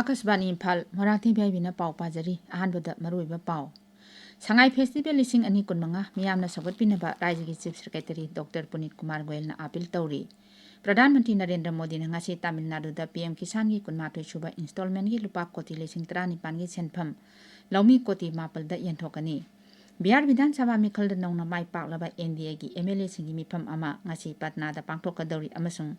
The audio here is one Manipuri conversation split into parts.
Akashbani Imphal Moirangthem Ibehaibi pau pajari ahanbada maruiba pau Sangai Festival lising ani kunmanga miyamna sagatpinaba Rajyagi Chief Secretary Dr. Punit Kumar Goyalna appeal tawri Pradhan Mantri Narendra Modi na ngasi Tamil Nadu da PM Kisan gi kunmathoi suba installment gi lupa koti lising 19 gi senpham laumi koti mapal da yenthokani Bihar Vidhan Sabha Mikhal da nongna mai paklaba NDA gi MLA singi mifam ama ngasi Patna da pangthokadawri amasung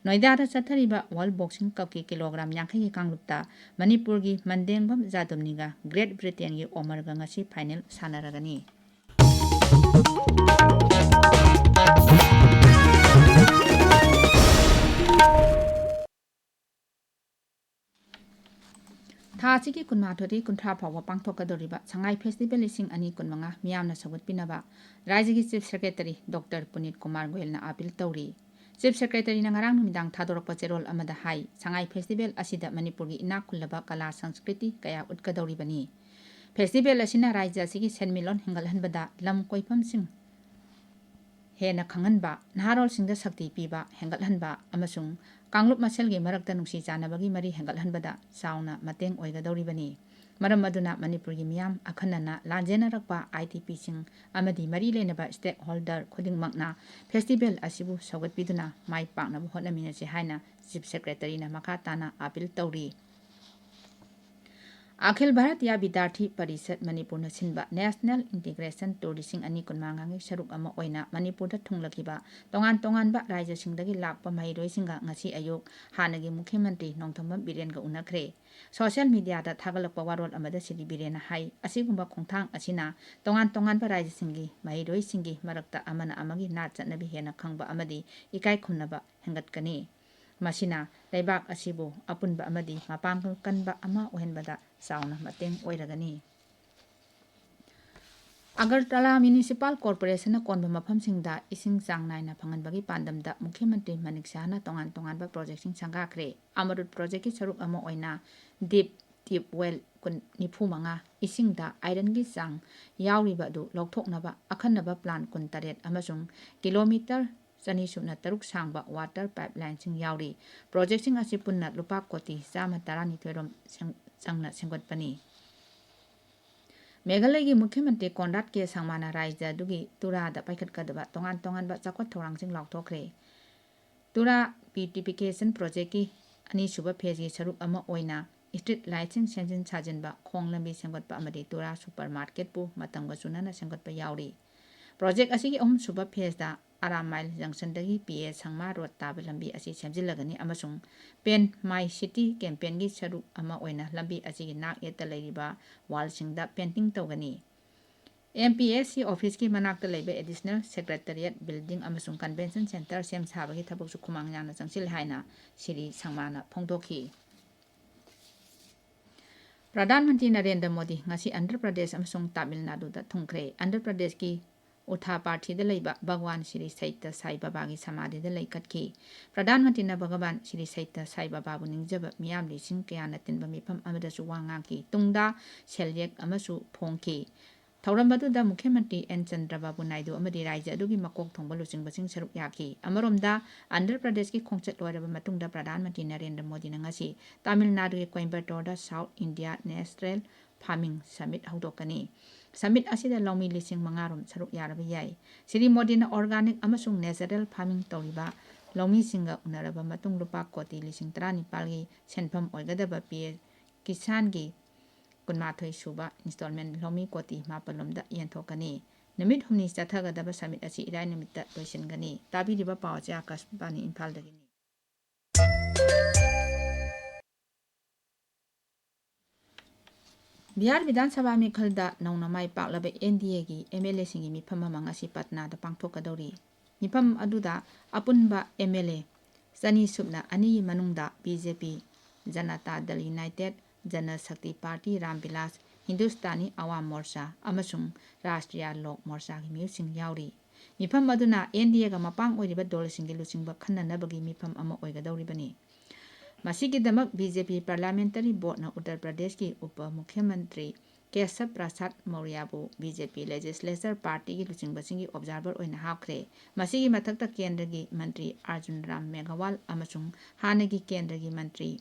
Noida da chathariba World Boxing Cup ki kilogram 50 gi kanglupta Manipur gi Mandengbam Jadumniga Great Britain gi Omar ga ngasi final sanaragani Thasiki kunmathori kunthra phawa pangthokadoriba Sangai Festival lising ani kunmanga miyamna sagatpinaba Rajyagi Chief Secretary Dr. Punit Kumar Goyalna appeal tawri Chief Secretary na ngarang numidang thadorakpa cherol amada hai Sangai Festival asida Manipur gi inak khulaba kala sanskriti kaya utkadoribani Festival asina rajya asigi senmilon hengalhanbada lam koifam sing hena khanganba naharol singda sakti piba hengalhanba amasung Kanglup masel gi marakta nungsi chanabagi mari hengalhanbada sauna mateng oigadoribani maram aduna Manipur gi miyam akhanana lanjena rakpa ITP sing amadi mari lenaba stakeholder khudingmakna festival asibu sagatpiduna mai paknabu hotnaminase haina Chief Secretary na makatana appeal tawri Akhil Bharatiya Vidyarthi Parishad Manipur na sinba National Integration Tourism ani kunmangangi saruk ama oina Manipur da thunglakiba tongan ba rajya singdagi lakpa mahiroi singa ngasi ayuk hanagi Mukhy Mantri Nongthambam Biren ga unakre social media da thagalakpa warol amada sidi Biren hai asigumba khongthang asina tongan ba rajya singi mahiroi singi marakta amana amagi na chatnabi hena khangba amadi ikai khumnaba hengatkani Masina Laibak asibu apunba amadi mapangkal kanba ama ohenbada sauna mateng oiragani Agartala Municipal Corporation na konba mafamsingda ising chang naina phanganbagi pandamda Mukhy Mantri Manik Sahna tongan ba project sing sangakre Amarut project ki saruk ama oina deep well kun nifu manga isingda iron gi chang yauriba du lokthoknaba akhanaba plan kun taret amasung kilometer Sani subna taruk sangba water pipeline sing yauri project sing asi punna lupa koti sama tarani twerom sangna sengotpani Meghalaya gi Mukhy Mantri Konrad ke sangmana rajya dugi tura da paikhatkadaba tongan ba chakot thorang sing laukthokre tura beautification project ki ani suba phase gi saruk ama oina street light sing senjin sajinba khonglambi sengotpa amadi tura supermarket pu matamga sunana sengotpa yauri project asigi suba phase da Aramail Junction dagi PA Sangma Road taba lambi asi semjilagani amasung Pen My City campaign gi saruk ama oina lambi asigi nak yeta leiriba wall singda painting tawgani MPSC office ki manakta leiba additional secretariat building amasung convention center sem sabagi thabuk su khumang yana changsil haina Siri Sangmana phongdokhi Pradhan Mantri Narendra Modi ngasi Andhra Pradesh amasung Tamil Nadu da thungkre Andhra Pradesh ki Utha Parthi da leiba Bhagwan Sri Saitya Sai Baba gi samadhi da laikatki Pradhan Mantri na Bhagavan Sri Saitya Sai Baba bu ningjaba miyam lising kaya na tinba mifam amada su wangangki tungda selyek amasu phongki Thauram da Mukhy Mantri N Chandrababu Naidu amadi rajya adugi makok thongba lusing basing saruk yaki amaromda Andhra Pradesh ki khongchat loiraba matungda Pradhan Mantri Narendra Modi na ngasi Tamil Nadu ki Coimbatore da South India Natural Farming Summit haudokani Summit asida laumi lising mangarom saruk yaraba yai Siri Modi na organic amasung natural farming tawriba laumi singa unaraba matung lupa koti lising 19 gi senpham oigadaba PA Kisan gi kunmathoi suba installment laumi koti mapalomda yenthokani Namit humni chathagadaba summit asi irai nimitta loisingani tabiriba pawacha Akashbani Imphal dagini Bihar Vidhan Sabha Mikhal da nauna mai paklaba NDA gi MLA singi mifam mangasi Patna da pangthokadori mifam aduda apunba MLA Sani subna ani manungda BJP Janata Dal United Jana Shakti Party Ramvilas Hindustani Awam Morcha amasung Rashtriya Lok Morcha gi miusing yauri mifam aduna NDA ga mapang oiriba dol singi lusingba khannanabagi mifam ama oigadoribani Masigidamak BJP Parliamentary Board na Uttar Pradesh ki Upa Mukhyamantri Kshetrimayum BJP Legislature Party ki Luchingbasingi Observer oina hapkre masigi mathakta Kendra gi Mantri Arjun Ram Meghawal amasung Hanagi Kendra gi Mantri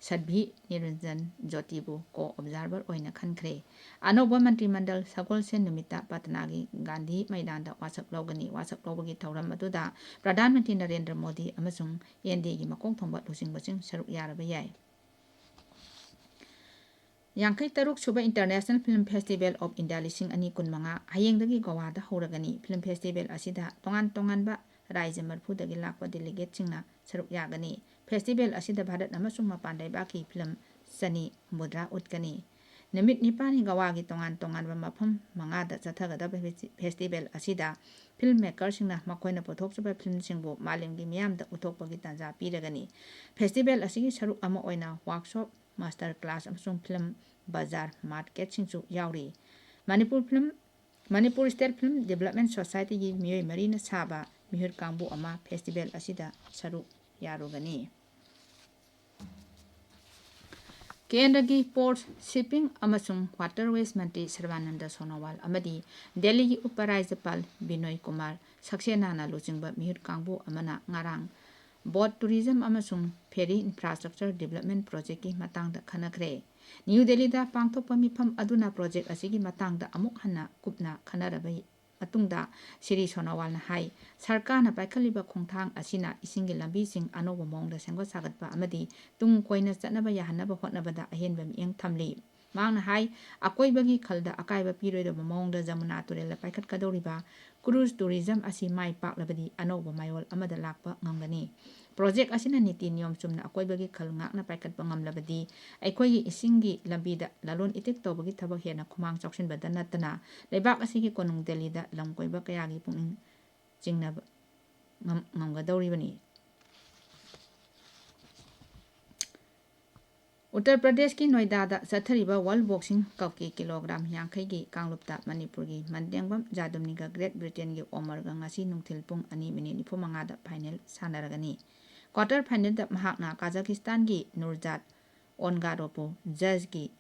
Sadbhi Niranjan Jyotibu co-observer oina khankre anoba mantri mandal sagol sen numita patnagi Gandhi maidanda wasak lawbagi thauram aduda Pradhan Mantri Narendra Modi amasung NDA gi makong thongba lusing saruk yaraba yai Yangkai Taruk Suba International Film Festival of India Lising Ani Kunmanga Hayengdagi Gawada Horagani Film Festival Asida Tongan ba Raija Marpudagi Lakwa Delegate Singna Saruk Yagani Festival Asida Bharat Namasung Mapandai Baki Film Sani Mudra Utkani Namit Nipani Gawagi Tongan ba Mapam Mangada Satagada Festival Asida Filmmaker Singna Makoina Potok Suba Film Singbo Malimgi Miam da Utokpagi Tanza Piragani Festival Asigi Saruk Ama Oina Workshop Master Class Amsung Film Bazaar Market Singsu Yauri Manipur State Film Development Society gi Miyoi Marina Saba Mihur Kambu Ama Festival Asida Saruk Yarugani Kendra gi Ports Shipping Amasung Waterways Mantri Sarvananda Sonowal Amadi Delhi gi Uparajapal Binoy Kumar Saksenana Lujingba Mihur Kambu Amana Ngarang Boat Tourism Amasung Ferry Infrastructure Development Project ki matangda khanakre New Delhi da pangthokpa mifam aduna project asigi matangda amuk hanna kupna khanarabai matungda Siri Sonawal na hai sarkar na paikhaliba khongthang asina isingi lambi sing anoba mongda senggo sagatpa amadi tung koina chatnaba yahanaba hotnabada ahenba mieng thamli mangna hai akoibagi khalda akaiba piroida mongda Jamuna turela paikhat kadoriba cruise tourism asi mai paklabadi anoba mayol amada lakpa ngamgani project asina niti niyom chumna akoibagi khal ngakna paikhatpa ngamlabadi aikhoigi isingi lambida lalon itek tobagi thabak hena khumang chauksin badana tana lebak asigi konung Delhi da lamkoiba kayagi puning jingna ngamgadoribani Uttar Pradesh ki Noida da Sathariba World Boxing Cup ki kilogram Yangkai gi Kanglupta Manipur gi Mandengbam Jadumniga Great Britain gi Omar ga ngasi nungthil pung 2 minute 45 da final sanaragani quarter final da mahakna Kazakhstan gi Nurzat Ongaropo judge gi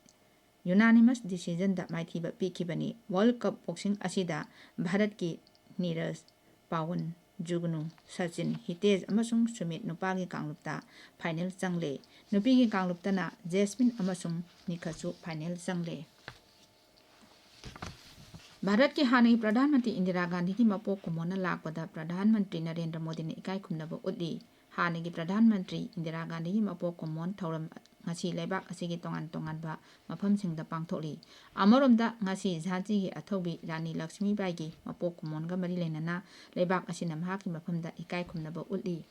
unanimous decision da maithiba pikibani World Cup Boxing asida Bharat ki Neeraj Pawan Jugnu Sachin Hitesh amasung Sumit nupagi Kanglupta final changle Nupigi Kanglupta na Jasmine amasung Nikhachu final changle Bharat ki Hanai Pradhan Mantri Indira Gandhi ki mapok kumona lakpada Pradhan Mantri Narendra Modi ni ikai khumnaba udli Hanai ki Pradhan Mantri Indira Gandhi ki mapok kumon thauram ngasi lebak asigi tongan ba mafam singda pangtholi amoromda ngasi Jhansi gi athobi Rani Lakshmi Bai gi mapok kumon ga mari lenana lebak asina mahaki mafamda ikai khumnaba udli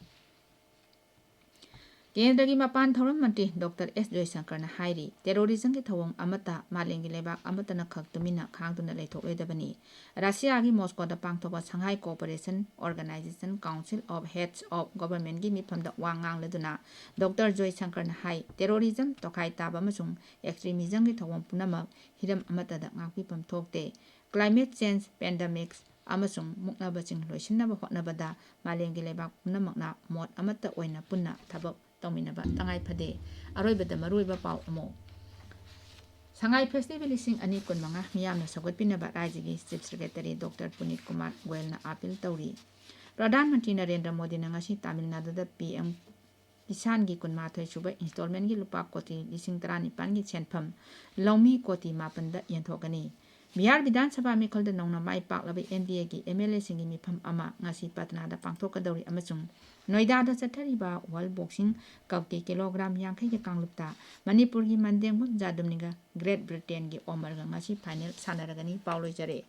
Kendra gi mapan thauram mantri Dr. S. Joysankar na hairi terrorism ki thawong amata malengi lebak amata na khak tumina khangtuna leithokledabani Russia gi Moscow da pangthoba Shanghai Cooperation Organization Council of Heads of Government gi mifamda wangang leduna Dr. Joysankar na hai terrorism tokai taba amasung extremism gi thawong punamak hiram amata da ngakpi pam thokte climate change pandemics amasung muknabaching loisinaba hotnabada malengi lebak punamakna mot amata oina punna thabak Tominaba Tangai Pade Aroibada Maruiba Pau Amo Shanghai Festival Lising Ani Kunmanga Miyamna Sagot Pinaba Raiji Chief Secretary Dr. Punit Kumar Goel na appeal Tauri Pradhan Mantri Narendra Modi na ngasi Tamil Nadu da PM Kisan gi kunmathoi suba installment gi lupa koti lising 19 gi chenpham Lomi koti mapanda yenthokani Bihar Vidhan Sabha Mikhol da nongna mai paklaba NDA gi MLA singi mifam ama ngasi Patna da pangthokadori amasung Noida da Sathariba World Boxing Cup ki kilogram Yangkai ki Kanglupta Manipur gi Mandengbam Jadumniga Great Britain gi Omar ga ngasi final sanaragani Pauloi jare